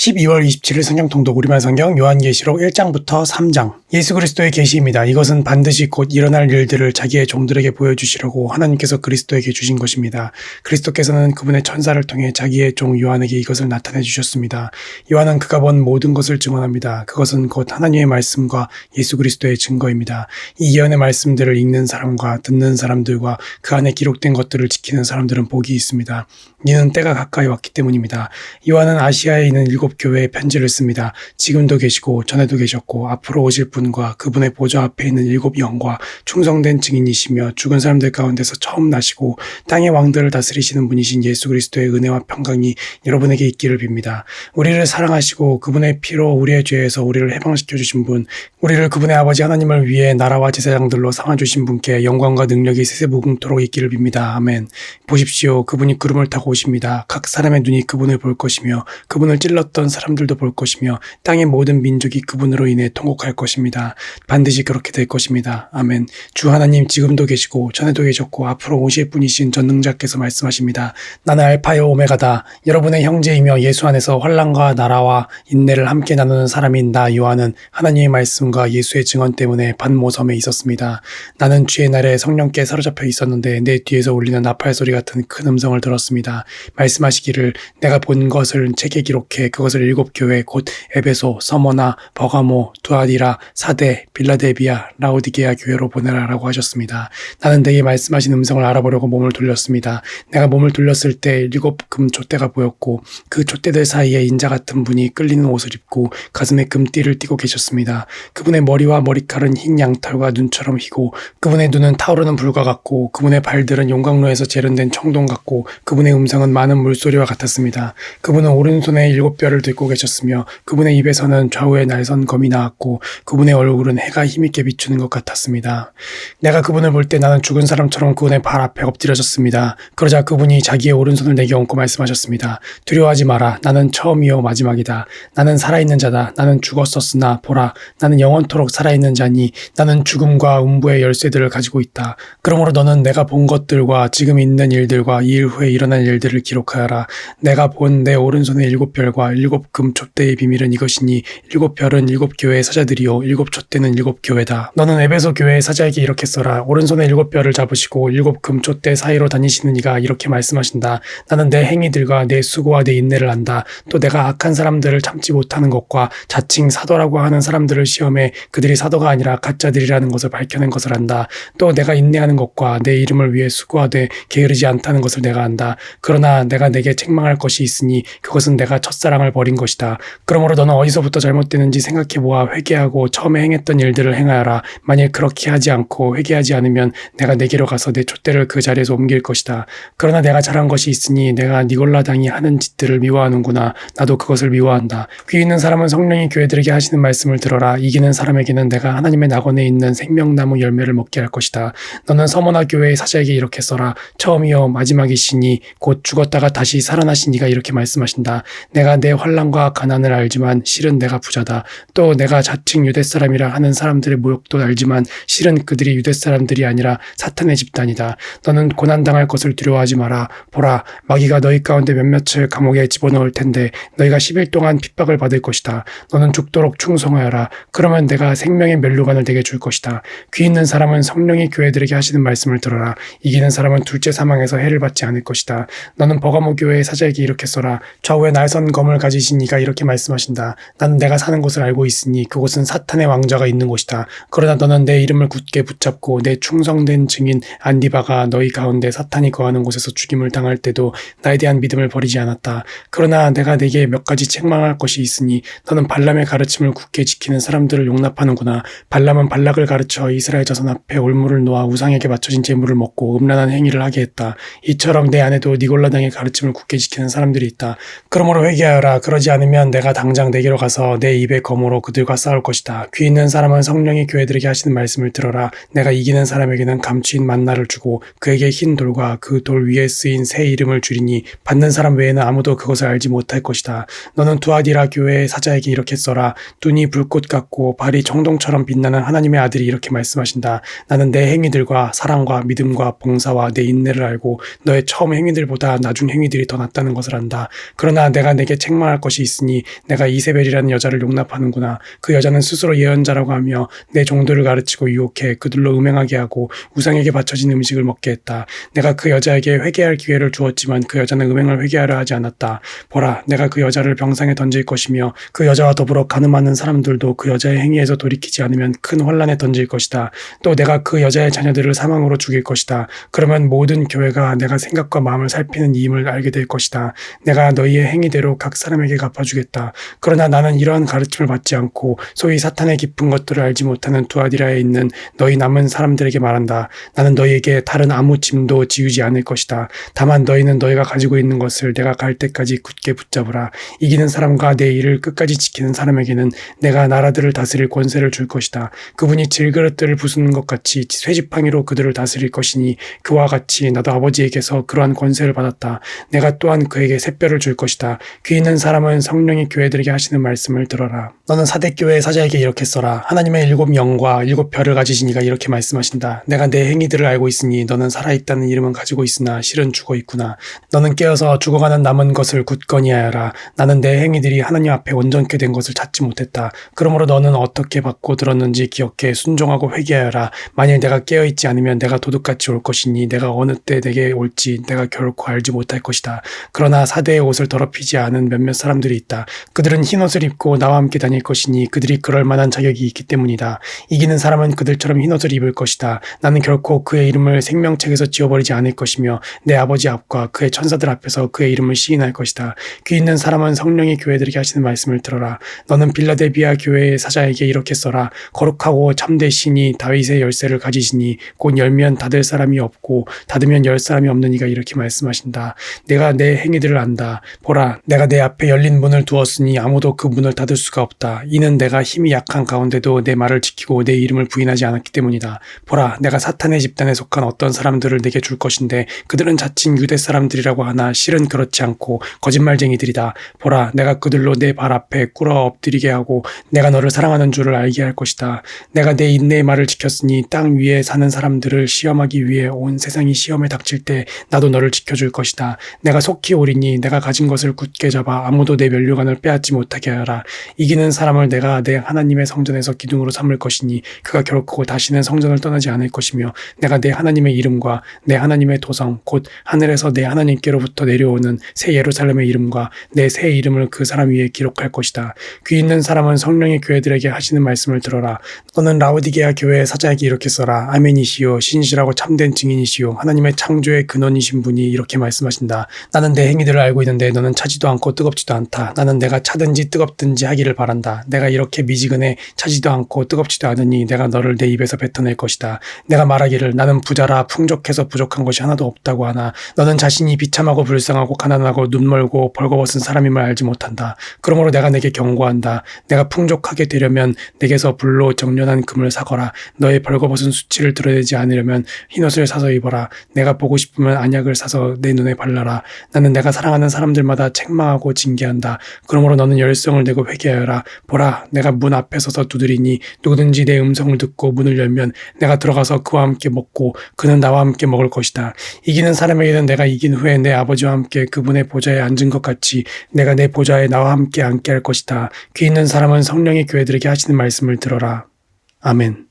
12월 27일 성경 통독 우리말 성경 요한계시록 1장부터 3장. 예수 그리스도의 계시입니다. 이것은 반드시 곧 일어날 일들을 자기의 종들에게 보여주시려고 하나님께서 그리스도에게 주신 것입니다. 그리스도께서는 그분의 천사를 통해 자기의 종 요한에게 이것을 나타내 주셨습니다. 요한은 그가 본 모든 것을 증언합니다. 그것은 곧 하나님의 말씀과 예수 그리스도의 증거입니다. 이 예언의 말씀들을 읽는 사람과 듣는 사람들과 그 안에 기록된 것들을 지키는 사람들은 복이 있습니다. 이는 때가 가까이 왔기 때문입니다. 요한은 아시아에 있는 7 교회에 편지를 씁니다. 지금도 계시고 전에도 계셨고 앞으로 오실 분과 그분의 보좌 앞에 있는 7 영과 충성된 증인이시며 죽은 사람들 가운데서 처음 나시고 땅의 왕들을 다스리시는 분이신 예수 그리스도의 은혜와 평강이 여러분에게 있기를 빕니다. 우리를 사랑하시고 그분의 피로 우리의 죄에서 우리를 해방시켜 주신 분, 우리를 그분의 아버지 하나님을 위해 나라와 제사장들로 삼아주신 분께 영광과 능력이 세세무궁토록 있기를 빕니다. 아멘. 보십시오. 그분이 구름을 타고 오십니다. 각 사람의 눈이 그분을 볼 것이며 그분을 찔렀던 사람들도 볼 것이며 땅의 모든 민족이 그분으로 인해 통곡할 것입니다. 반드시 그렇게 될 것입니다. 아멘. 주 하나님 지금도 계시고 전에도 계셨고 앞으로 오실 분이신 전능자께서 말씀하십니다. 나는 알파요 오메가다. 여러분의 형제이며 예수 안에서 환난과 나라와 인내를 함께 나누는 사람인 나 요한은 하나님의 말씀과 예수의 증언 때문에 반모섬에 있었습니다. 나는 주의 날에 성령께 사로잡혀 있었는데 내 뒤에서 울리는 나팔 소리 같은 큰 음성을 들었습니다. 말씀하시기를 내가 본 것을 책에 기록해 그것을 7 교회 곧 에베소, 서머나, 버가모, 두아디라, 사데, 빌라델비아, 라오디게아 교회로 보내라라고 하셨습니다. 나는 내게 말씀하신 음성을 알아보려고 몸을 돌렸습니다. 내가 몸을 돌렸을 때 7 금 촛대가 보였고 그 촛대들 사이에 인자 같은 분이 끌리는 옷을 입고 가슴에 금띠를 띠고 계셨습니다. 그분의 머리와 머리칼은 흰 양털과 눈처럼 희고 그분의 눈은 타오르는 불과 같고 그분의 발들은 용광로에서 재련된 청동 같고 그분의 음성은 많은 물소리와 같았습니다. 그분은 오른손에 7 뼈를 들고 계셨으며 그분의 입에서는 좌우에 날선 검이 나왔고 그분의 얼굴은 해가 힘있게 비추는 것 같았습니다. 내가 그분을 볼 때 나는 죽은 사람처럼 그분의 발 앞에 엎드려졌습니다. 그러자 그분이 자기의 오른손을 내게 얹고 말씀하셨습니다. 두려워하지 마라. 나는 처음이요 마지막이다. 나는 살아있는 자다. 나는 죽었었으나 보라. 나는 영원토록 살아있는 자니 나는 죽음과 음부의 열쇠들을 가지고 있다. 그러므로 너는 내가 본 것들과 지금 있는 일들과 이 일 후에 일어날 일들을 기록하여라. 내가 본 내 오른손의 7 별과 7 금 촛대의 비밀은 이것이니 7 별은 7 교회의 사자들이요 7 촛대는 7 교회다. 너는 에베소 교회의 사자에게 이렇게 써라. 오른손에 7 별을 잡으시고 7 금 촛대 사이로 다니시는 이가 이렇게 말씀하신다. 나는 내 행위들과 내 수고와 내 인내를 안다. 또 내가 악한 사람들을 참지 못하는 것과 자칭 사도라고 하는 사람들을 시험해 그들이 사도가 아니라 가짜들이라는 것을 밝혀낸 것을 안다. 또 내가 인내하는 것과 내 이름을 위해 수고하되 게으르지 않다는 것을 내가 안다. 그러나 내가 내게 책망할 것이 있으니 그것은 내가 첫사랑을 버린 것이다. 그러므로 너는 어디서부터 잘못되는지 생각해보아 회개하고 처음에 행했던 일들을 행하여라. 만일 그렇게 하지 않고 회개하지 않으면 내가 내게로 가서 내 촛대를 그 자리에서 옮길 것이다. 그러나 내가 잘한 것이 있으니 내가 니골라당이 하는 짓들을 미워하는구나. 나도 그것을 미워한다. 귀 있는 사람은 성령이 교회들에게 하시는 말씀을 들어라. 이기는 사람에게는 내가 하나님의 낙원에 있는 생명나무 열매를 먹게 할 것이다. 너는 서머나 교회의 사자에게 이렇게 써라. 처음이요 마지막이시니 곧 죽었다가 다시 살아나신 이가 이렇게 말씀하신다. 내가 내 환난과 가난을 알지만 실은 내가 부자다. 또 내가 자칭 유대 사람이라 하는 사람들의 모욕도 알지만 실은 그들이 유대 사람들이 아니라 사탄의 집단이다. 너는 고난당할 것을 두려워하지 마라. 보라, 마귀가 너희 가운데 몇몇을 감옥에 집어넣을 텐데 너희가 10일 동안 핍박을 받을 것이다. 너는 죽도록 충성하여라. 그러면 내가 생명의 멸류관을 내게 줄 것이다. 귀 있는 사람은 성령이 교회들에게 하시는 말씀을 들어라. 이기는 사람은 둘째 사망에서 해를 받지 않을 것이다. 너는 버가모 교회의 사자에게 이렇게 써라. 좌우에 날선 검을 가지신 이가 이렇게 말씀하신다. 나는 내가 사는 곳을 알고 있으니 그곳은 사탄의 왕자가 있는 곳이다. 그러나 너는 내 이름을 굳게 붙잡고 내 충성된 증인 안디바가 너희 가운데 사탄이 거하는 곳에서 죽임을 당할 때도 나에 대한 믿음을 버리지 않았다. 그러나 내가 내게 몇 가지 책망할 것이 있으니 너는 발람의 가르침을 굳게 지키는 사람들을 용납하는구나. 발람은 발락을 가르쳐 이스라엘 자손 앞에 올무를 놓아 우상에게 맞춰진 제물을 먹고 음란한 행위를 하게 했다. 이처럼 내 안에도 니골라당의 가르침을 굳게 지키는 사람들이 있다. 그러므로 회개하여라. 그러지 않으면 내가 당장 내게로 가서 내 입의 검으로 그들과 싸울 것이다. 귀 있는 사람은 성령이 교회들에게 하시는 말씀을 들어라. 내가 이기는 사람에게는 감추인 만나를 주고 그에게 흰 돌과 그 돌 위에 쓰인 새 이름을 주리니 받는 사람 외에는 아무도 그것을 알지 못할 것이다. 너는 두아디라 교회의 사자에게 이렇게 써라. 눈이 불꽃 같고 발이 청동처럼 빛나는 하나님의 아들이 이렇게 말씀하신다. 나는 내 행위들과 사랑과 믿음과 봉사와 내 인내를 알고 너의 처음 행위들보다 나중 행위들이 더 낫다는 것을 안다. 그러나 내가 내게 책망할 말할 것이 있으니 내가 이세벨이라는 여자를 용납하는구나. 그 여자는 스스로 예언자라고 하며 내 종들을 가르치고 유혹해 그들로 음행하게 하고 우상에게 바쳐진 음식을 먹게 했다. 내가 그 여자에게 회개할 기회를 주었지만 그 여자는 음행을 회개하려 하지 않았다. 보라, 내가 그 여자를 병상에 던질 것이며 그 여자와 더불어 가늠하는 사람들도 그 여자의 행위에서 돌이키지 않으면 큰 환란에 던질 것이다. 또 내가 그 여자의 자녀들을 사망으로 죽일 것이다. 그러면 모든 교회가 내가 생각과 마음을 살피는 이임을 알게 될 것이다. 내가 너희의 행위대로 각 사람에게 갚아주겠다. 그러나 나는 이러한 가르침을 받지 않고 소위 사탄의 깊은 것들을 알지 못하는 두아디라에 있는 너희 남은 사람들에게 말한다. 나는 너희에게 다른 아무 짐도 지우지 않을 것이다. 다만 너희는 너희가 가지고 있는 것을 내가 갈 때까지 굳게 붙잡으라. 이기는 사람과 내 일을 끝까지 지키는 사람에게는 내가 나라들을 다스릴 권세를 줄 것이다. 그분이 질그릇들을 부수는 것 같이 쇠지팡이로 그들을 다스릴 것이니 그와 같이 나도 아버지에게서 그러한 권세를 받았다. 내가 또한 그에게 샛별을 줄 것이다. 귀 있는 사람은 성령이 교회들에게 하시는 말씀을 들어라. 너는 사대교회 사자에게 이렇게 써라. 하나님의 7 영과 7 별을 가지신 이가 이렇게 말씀하신다. 내가 내 행위들을 알고 있으니 너는 살아있다는 이름은 가지고 있으나 실은 죽어 있구나. 너는 깨어서 죽어가는 남은 것을 굳건히 하여라. 나는 내 행위들이 하나님 앞에 온전케 된 것을 찾지 못했다. 그러므로 너는 어떻게 받고 들었는지 기억해 순종하고 회개하여라. 만일 내가 깨어있지 않으면 내가 도둑같이 올 것이니 내가 어느 때 내게 올지 내가 결코 알지 못할 것이다. 그러나 사대의 옷을 더럽히지 않은 몇몇 사람들이 있다. 그들은 흰옷을 입고 나와 함께 다닐 것이니 그들이 그럴 만한 자격이 있기 때문이다. 이기는 사람은 그들처럼 흰옷을 입을 것이다. 나는 결코 그의 이름을 생명책에서 지워버리지 않을 것이며 내 아버지 앞과 그의 천사들 앞에서 그의 이름을 시인할 것이다. 귀 있는 사람은 성령이 교회들에게 하시는 말씀을 들어라. 너는 빌라델비아 교회의 사자에게 이렇게 써라. 거룩하고 참된 신이 다윗의 열쇠를 가지시니 곧 열면 닫을 사람이 없고 닫으면 열 사람이 없는 이가 이렇게 말씀하신다. 내가 내 행위들을 안다. 보라, 내가 내 앞에 열린 문을 두었으니 아무도 그 문을 닫을 수가 없다. 이는 내가 힘이 약한 가운데도 내 말을 지키고 내 이름을 부인하지 않았기 때문이다. 보라, 내가 사탄의 집단에 속한 어떤 사람들을 내게 줄 것인데 그들은 자칭 유대 사람들이라고 하나 실은 그렇지 않고 거짓말쟁이들이다. 보라, 내가 그들로 내 발 앞에 꿇어 엎드리게 하고 내가 너를 사랑하는 줄을 알게 할 것이다. 내가 내 인내의 말을 지켰으니 땅 위에 사는 사람들을 시험하기 위해 온 세상이 시험에 닥칠 때 나도 너를 지켜줄 것이다. 내가 속히 오리니 내가 가진 것을 굳게 잡아 아무도 내 면류관을 빼앗지 못하게 하라. 이기는 사람을 내가 내 하나님의 성전에서 기둥으로 삼을 것이니 그가 결코 다시는 성전을 떠나지 않을 것이며 내가 내 하나님의 이름과 내 하나님의 도성 곧 하늘에서 내 하나님께로부터 내려오는 새 예루살렘의 이름과 내 새 이름을 그 사람 위에 기록할 것이다. 귀 있는 사람은 성령의 교회들에게 하시는 말씀을 들어라. 너는 라오디게아 교회의 사자에게 이렇게 써라. 아멘이시요 신실하고 참된 증인이시요 하나님의 창조의 근원이신 분이 이렇게 말씀하신다. 나는 내 행위들을 알고 있는데 너는 차지도 않고 뜨겁지도 않다. 나는 내가 차든지 뜨겁든지 하기를 바란다. 내가 이렇게 미지근해 차지도 않고 뜨겁지도 않으니 내가 너를 내 입에서 뱉어낼 것이다. 내가 말하기를 나는 부자라 풍족해서 부족한 것이 하나도 없다고 하나 너는 자신이 비참하고 불쌍하고 가난하고 눈멀고 벌거벗은 사람임을 알지 못한다. 그러므로 내가 내게 경고한다. 내가 풍족하게 되려면 내게서 불로 정련한 금을 사거라. 너의 벌거벗은 수치를 드러내지 않으려면 흰옷을 사서 입어라. 내가 보고 싶으면 안약을 사서 내 눈에 발라라. 나는 내가 사랑하는 사람들마다 책망하고 징계한다. 그러므로 너는 열성을 내고 회개하여라. 보라, 내가 문 앞에 서서 두드리니 누구든지 내 음성을 듣고 문을 열면 내가 들어가서 그와 함께 먹고 그는 나와 함께 먹을 것이다. 이기는 사람에게는 내가 이긴 후에 내 아버지와 함께 그분의 보좌에 앉은 것 같이 내가 내 보좌에 나와 함께 앉게 할 것이다. 귀 있는 사람은 성령의 교회들에게 하시는 말씀을 들어라. 아멘.